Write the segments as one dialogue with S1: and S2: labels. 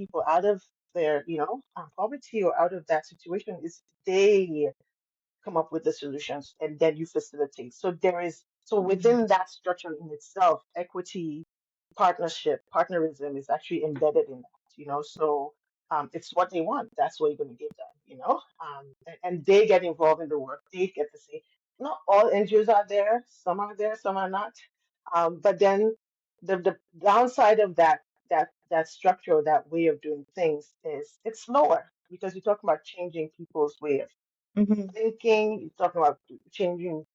S1: people out of their, poverty or out of that situation is they come up with the solutions and then you facilitate. So within that structure in itself, equity, partnership, partnerism is actually embedded in that. So it's what they want. That's what you're going to give them. And they get involved in the work. They get to say, not all NGOs are there, some are not. But then the downside of that structure, that way of doing things is it's slower because you're talking about changing people's way of
S2: Mm-hmm.
S1: thinking, you're talking about changing,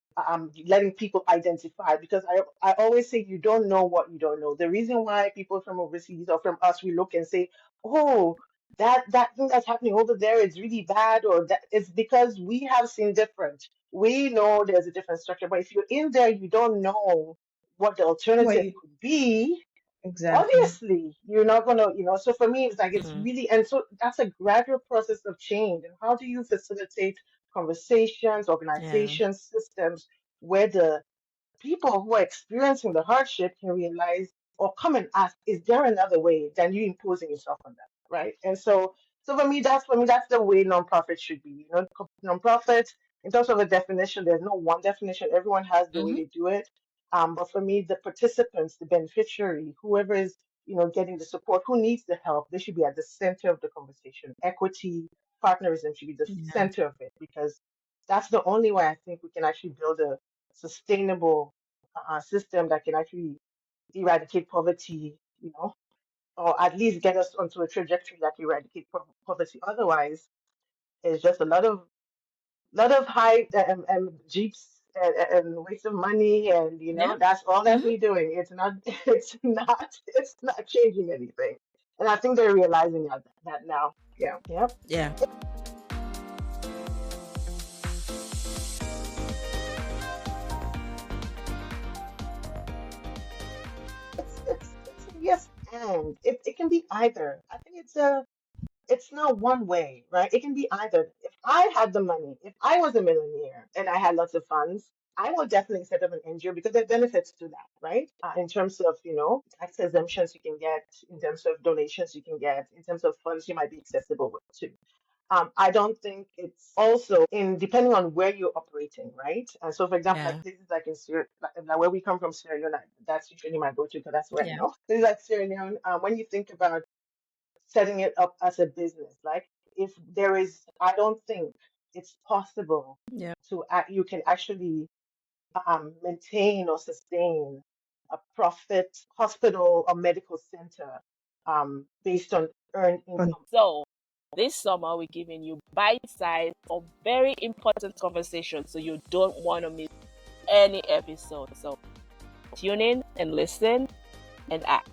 S1: letting people identify. Because I always say you don't know what you don't know. The reason why people from overseas or from us, we look and say, oh, that thing that's happening over there is really bad, or that it's because we have seen different. We know there's a different structure, but if you're in there, you don't know what the
S2: What
S1: alternative
S2: you
S1: could be.
S2: exactly?
S1: Obviously you're not gonna, so for me it's like it's
S3: Mhm.
S1: really, and so that's a gradual process of change. And how do you facilitate conversations,
S3: Yeah.
S1: organizations, systems where the people who are experiencing the hardship can realize or come and ask, is there another way than you imposing yourself on them, right? And so for me that's the way nonprofit should be. Nonprofit, in terms of a definition, there's no one definition. Everyone has the way
S3: Mhm.
S1: they do it. But for me, the participants, the beneficiary, whoever is getting the support, who needs the help, they should be at the center of the conversation. Equity, partnerism should be the
S3: Yeah.
S1: center of it, because that's the only way I think we can actually build a sustainable system that can actually eradicate poverty, or at least get us onto a trajectory that eradicate poverty. Otherwise, it's just a lot of high jeeps and waste of money, and
S3: Yeah.
S1: that's all that
S3: Mhm.
S1: we're doing. It's not, it's not changing anything, and I think they're realizing that now. Yeah. Yep.
S3: Yeah.
S1: It's a yes, and it can be either. I think it's not one way, right? It can be either. If I had the money, if I was a millionaire and I had lots of funds, I would definitely set up an NGO because there are benefits to that, right? In terms of, tax exemptions you can get, in terms of donations you can get, in terms of funds you might be accessible with too. I don't think it's also in depending on where you're operating, right? And so, for example, like
S3: Yeah.
S1: places like in Sierra, like where we come from, Sierra Leone, that's usually my go-to because that's where I
S3: Yeah.
S1: know. Places like Sierra Leone, when you think about setting it up as a business. Like if there is, I don't think it's possible
S3: Yeah.
S1: you can actually maintain or sustain a profit hospital or medical center based on earned
S2: On
S1: income.
S3: So this summer we're giving you bite-sized or very important conversations, so you don't want to miss any episode. So tune in and listen and act.